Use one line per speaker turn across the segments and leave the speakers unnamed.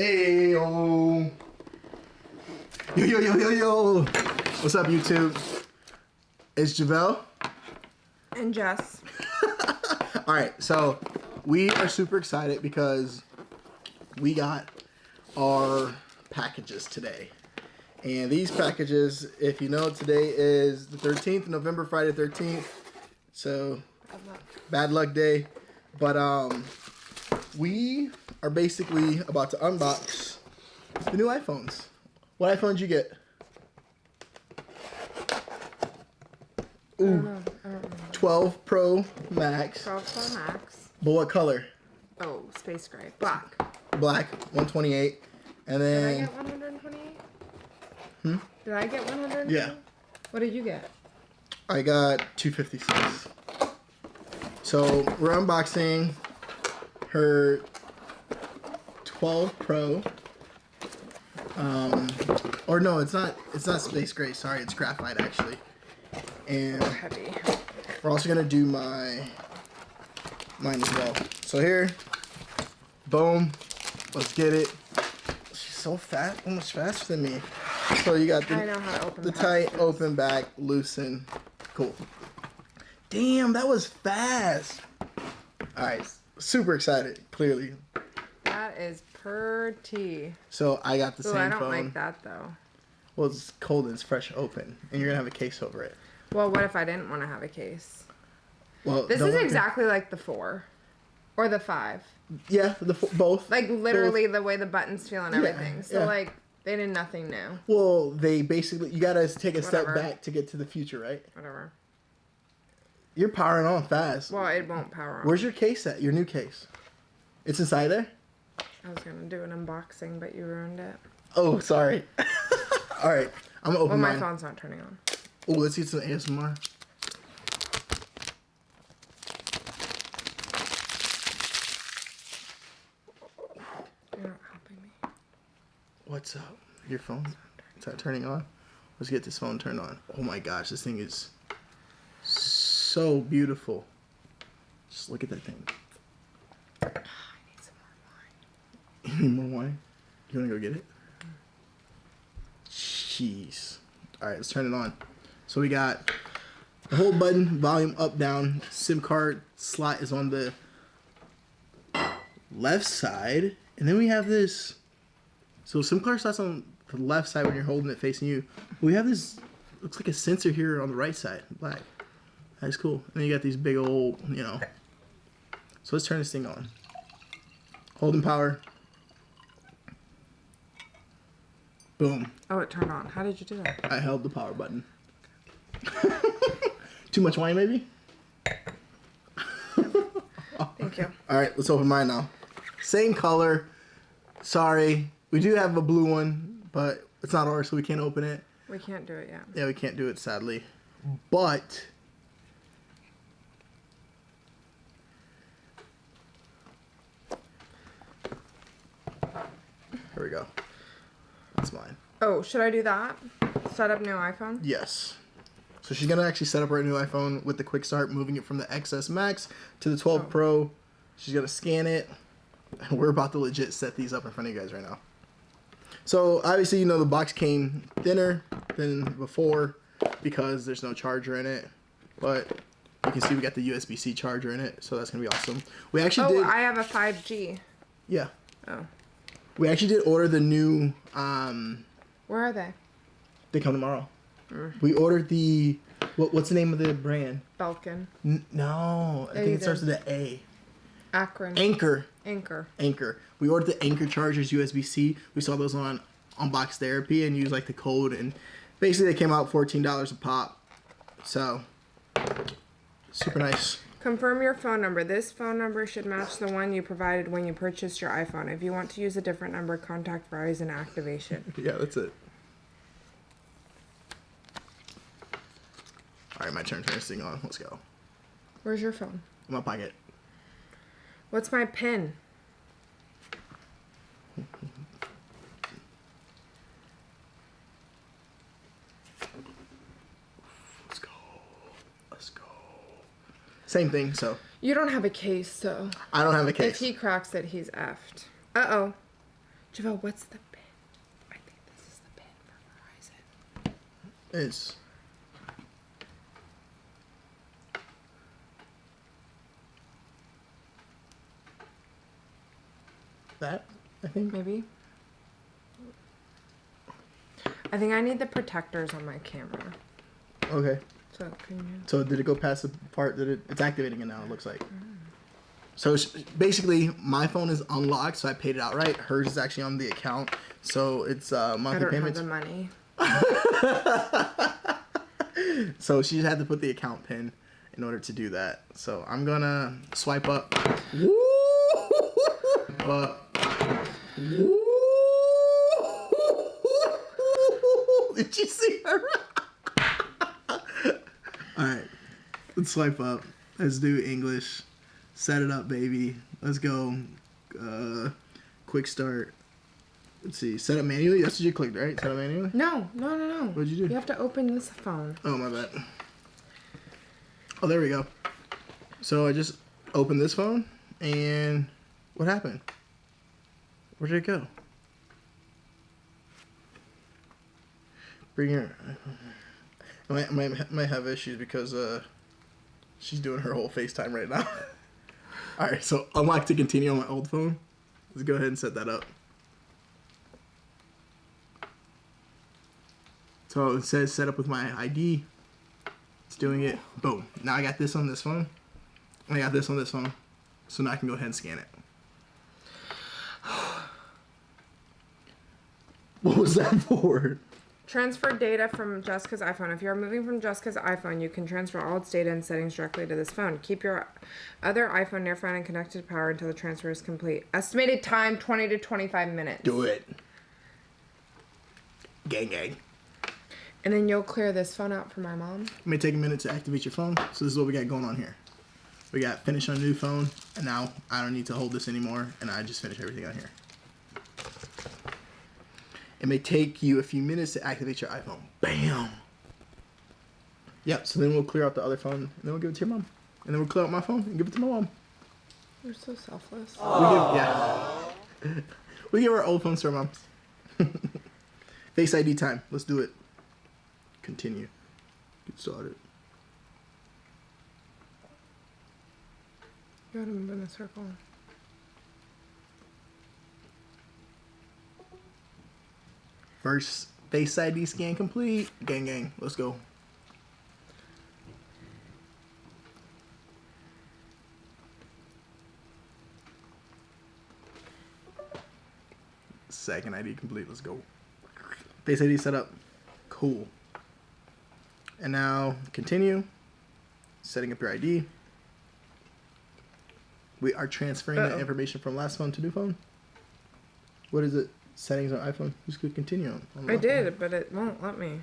Hey yo. Yo yo yo yo yo. What's up, YouTube? It's Javelle
and Jess.
All right, so we are super excited because we got our packages today. And these packages, if you know, today is the 13th, November, Friday 13th. So bad luck day. But we are basically about to unbox the new iPhones. What iPhone did you get? Ooh,
I don't remember.
12 Pro Max.
12 Pro Max.
But what color?
Oh, space gray. Black.
Black, 128. And then...
Did I get 128?
Hmm?
Did I get 128?
Yeah.
What did you get?
I got 256. So we're unboxing her 12 Pro. Or no, it's not space gray. Sorry, it's graphite actually. And
Heavy.
we're also gonna do mine as well. So here, boom, let's get it. She's so fast, almost faster than me. So you got
I know how to open
the tight, open back, loosen. Cool. Damn, that was fast. All right, super excited. Clearly.
That is pretty.
So I got the
Ooh,
same
I don't
phone.
like that though.
Well, it's cold and it's fresh open, and you're gonna have a case over it.
Well, what if I didn't want to have a case?
Well,
This is exactly like the 4 or the 5.
Yeah, both.
Like literally
both.
the way the buttons feel and everything.
Yeah,
So
yeah.
like they did nothing new.
Well, they basically, you gotta take a step
Whatever.
back to get to the future, right?
Whatever.
You're powering on fast.
Well, it won't power on.
Where's your case at? Your new case? It's inside there?
I was gonna do an unboxing, but you ruined it.
Oh, sorry. All right, I'm gonna open
Well, my
mine.
phone's not turning on.
Oh, let's get some ASMR.
You're not helping me.
What's up? Your phone? Is that turning on? Let's get this phone turned on. Oh my gosh, this thing is so beautiful. Just look at that thing.
I need some more wine.
You need more wine? You wanna go get it? Jeez. Alright, let's turn it on. So we got the whole button, volume up, down. SIM card slot is on the left side. And then we have this. So SIM card slot's on the left side when you're holding it facing you. We have this, looks like a sensor here on the right side, black. That's cool. And then you got these big old, you know. So let's turn this thing on. Holding power. Boom.
Oh, it turned on. How did you do that?
I held the power button. Too much wine, maybe?
Thank you.
All right, let's open mine now. Same color. Sorry. We do have a blue one, but it's not ours, so we can't open it.
We can't do it yet.
Yeah, we can't do it, sadly. But... here we go. That's mine.
Oh, should I do that? Set up new iPhone?
Yes. So she's gonna actually set up her new iPhone with the quick start, moving it from the XS Max to the 12 Pro. She's gonna scan it. And we're about to legit set these up in front of you guys right now. So obviously, you know, the box came thinner than before because there's no charger in it. But you can see we got the USB-C charger in it, so that's gonna be awesome. We actually did.
I have a 5G.
Yeah.
Oh.
We actually did order the new.
Where are they?
They come tomorrow. We ordered the. What's the name of the brand?
Belkin.
No, I think it starts with an A.
Akron.
Anchor.
Anchor.
We ordered the Anchor chargers USB-C. We saw those on Unbox Therapy and used like the code, and basically they came out $14 a pop. So super nice.
Confirm your phone number. This phone number should match the one you provided when you purchased your iPhone. If you want to use a different number, contact Verizon Activation.
Yeah, that's it. All right, my turn. Turn this thing on. Let's go.
Where's your phone?
In my pocket.
What's my PIN?
Let's go. Let's go. Same thing, so.
You don't have a case, so.
I don't have a case.
If he cracks it, he's effed. Uh-oh. Javelle, what's the pin? I think this is the pin for Verizon.
It's that, I think.
Maybe. I think I need the protectors on my camera.
Okay.
So can you?
So did it go past the part that it's activating it now? It looks like. So basically, my phone is unlocked, so I paid it outright. Hers is actually on the account, so it's monthly
I don't
payments.
have the money.
So she had to put the account pin in order to do that. So I'm gonna swipe up. Woo! Woo! Did you see her? All right, let's swipe up. Let's do English. Set it up, baby. Let's go. Quick start. Let's see. Set up manually. That's what you clicked, right? Set up manually.
No.
What'd you do?
You have to open this phone.
Oh, my bad. Oh, there we go. So I just opened this phone, and what happened? Where did it go? Bring her. I might have issues because she's doing her whole FaceTime right now. All right, so unlock to continue on my old phone. Let's go ahead and set that up. So it says set up with my ID. It's doing it. Boom. Now I got this on this phone. I got this on this phone. So now I can go ahead and scan it. What was that for?
Transfer data from Jessica's iPhone. If you're moving from Jessica's iPhone, you can transfer all its data and settings directly to this phone. Keep your other iPhone near phone and connected to power until the transfer is complete. Estimated time, 20 to 25 minutes.
Do it. Gang.
And then you'll clear this phone out for my mom.
It may take a minute to activate your phone. So this is what we got going on here. We got finish on a new phone. And now I don't need to hold this anymore. And I just finish everything on here. It may take you a few minutes to activate your iPhone. Bam. Yep, so then we'll clear out the other phone, and then we'll give it to your mom. And then we'll clear out my phone and give it to my mom.
You're so selfless.
We give our old phones to our moms. Face ID time. Let's do it. Continue. Get started.
You gotta move in a circle.
First Face ID scan complete. Gang. Let's go. Second ID complete. Let's go. Face ID set up. Cool. And now continue. Setting up your ID. We are transferring the information from last phone to new phone. What is it? Settings on iPhone. Just click continue on
I did, but it won't let me.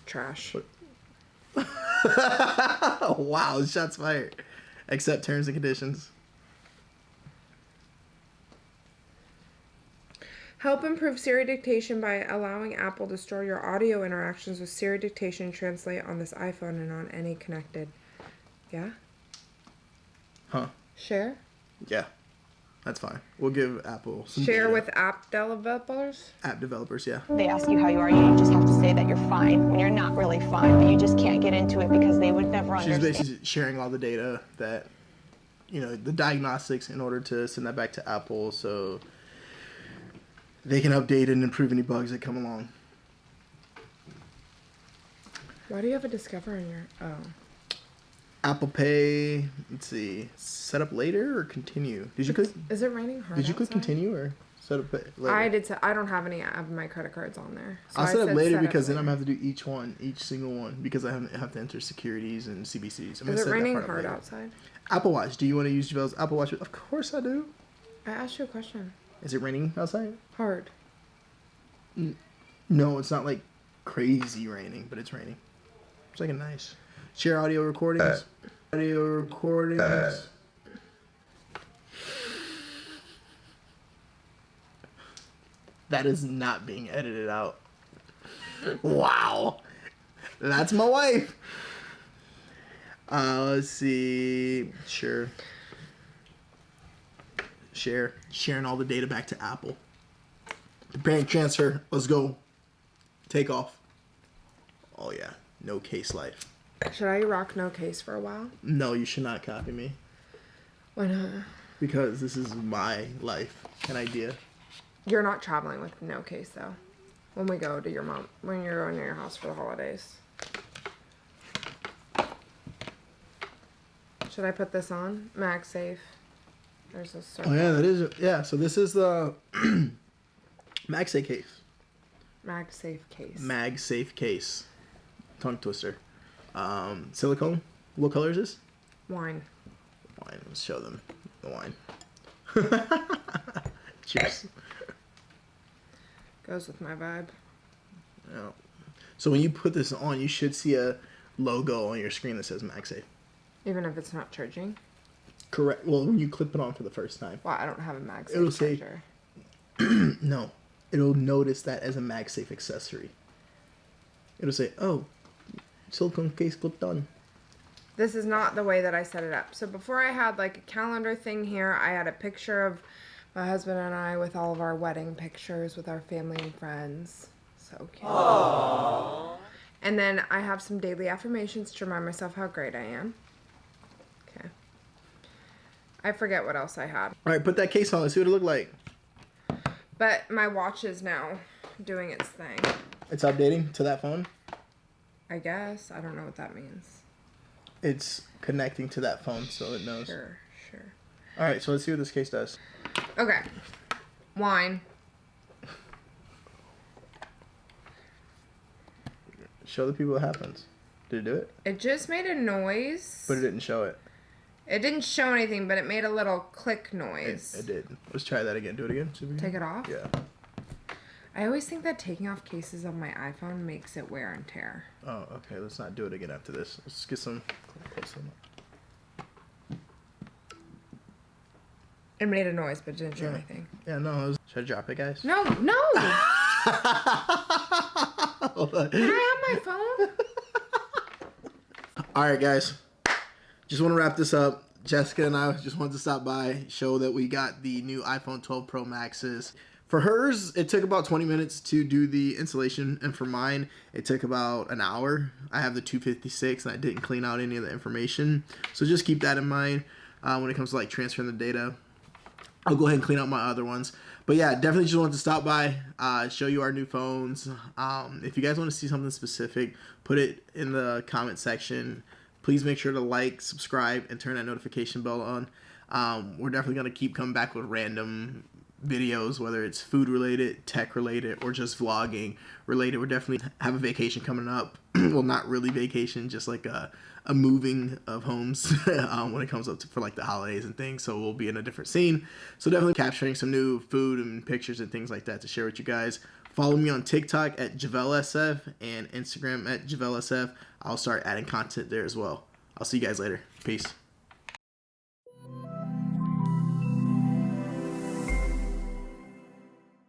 Trash.
Wow, shots fired. Accept terms and conditions.
Help improve Siri dictation by allowing Apple to store your audio interactions with Siri dictation and translate on this iPhone and on any connected. Yeah?
Huh.
Share?
Yeah. That's fine. We'll give Apple some
Share
data.
with app developers?
App developers, yeah.
They ask you how you are, you just have to say that you're fine when you're not really fine, but you just can't get into it because they would never
She's
understand.
basically sharing all the data that, the diagnostics in order to send that back to Apple so they can update and improve any bugs that come along.
Why do you have a Discover in your... Oh.
Apple Pay, let's see, set up later or continue? Did you click?
Is it raining hard
Did you click
outside?
continue or set up later?
I did. I don't have any of my credit cards on there. So
I'll set up
said
later
set up
because then I'm
later.
gonna have to do each single one because I have to enter securities and CBCs. I'm gonna
Is it
set that
raining
part up
hard
later.
outside?
Apple Watch. Do you want to use Javel's Apple Watch? Of course I do.
I asked you a question.
Is it raining outside?
Hard.
No, it's not like crazy raining, but it's raining. It's like a nice. Share audio recordings. Audio recordings. That is not being edited out. Wow. That's my wife. Let's see. Sure. sharing all the data back to Apple. The parent transfer, let's go. Take off. Oh yeah, no case life.
Should I rock no case for a while?
No, you should not copy me.
Why not?
Because this is my life and idea.
You're not traveling with no case though. When we go to your mom, when you're going to your house for the holidays. Should I put this on? MagSafe. There's a circle.
Oh yeah, that is. Yeah, so this is the MagSafe case.
MagSafe case.
MagSafe case. Tongue twister. Silicone. What color is this?
Wine.
Wine. Let's show them the wine. Cheers.
Goes with my vibe.
Yeah. So when you put this on, you should see a logo on your screen that says MagSafe.
Even if it's not charging?
Correct. Well, when you clip it on for the first time.
Well, I don't have a MagSafe
It'll say-
charger.
No. It'll notice that as a MagSafe accessory. It'll say, oh, silicone case clipped on.
This is not the way that I set it up. So before I had like a calendar thing here, I had a picture of my husband and I with all of our wedding pictures with our family and friends. So cute. Aww. And then I have some daily affirmations to remind myself how great I am. Okay. I forget what else I had.
All right, put that case on. Let's see what it looked like.
But my watch is now doing its thing.
It's updating to that phone.
I guess. I don't know what that means.
It's connecting to that phone so it knows.
Sure.
All right, so let's see what this case does.
Okay. Wine.
Show the people what happens. Did it do it?
It just made a noise.
But it didn't show it.
It didn't show anything, but it made a little click noise.
It did. Let's try that again. Do it again. See if we can-
Take it off?
Yeah.
I always think that taking off cases on my iPhone makes it wear and tear.
Oh, okay. Let's not do it again after this. Let's get some.
It made a noise, but it didn't show
Yeah.
anything.
Yeah, no. Should I drop it, guys?
No! Can I have my phone?
All right, guys. Just want to wrap this up. Jessica and I just wanted to stop by, show that we got the new iPhone 12 Pro Maxes. For hers, it took about 20 minutes to do the installation, and for mine, it took about an hour. I have the 256, and I didn't clean out any of the information. So just keep that in mind when it comes to like transferring the data. I'll go ahead and clean out my other ones. But yeah, definitely just wanted to stop by, show you our new phones. If you guys want to see something specific, put it in the comment section. Please make sure to like, subscribe, and turn that notification bell on. We're definitely going to keep coming back with random videos, whether it's food related, tech related, or just vlogging related. We're definitely have a vacation coming up. Well, not really vacation, just like a moving of homes when it comes up to, for like the holidays and things. So we'll be in a different scene. So definitely capturing some new food and pictures and things like that to share with you guys. Follow me on TikTok at JavelSF and Instagram at JavelSF. I'll start adding content there as well. I'll see you guys later. Peace.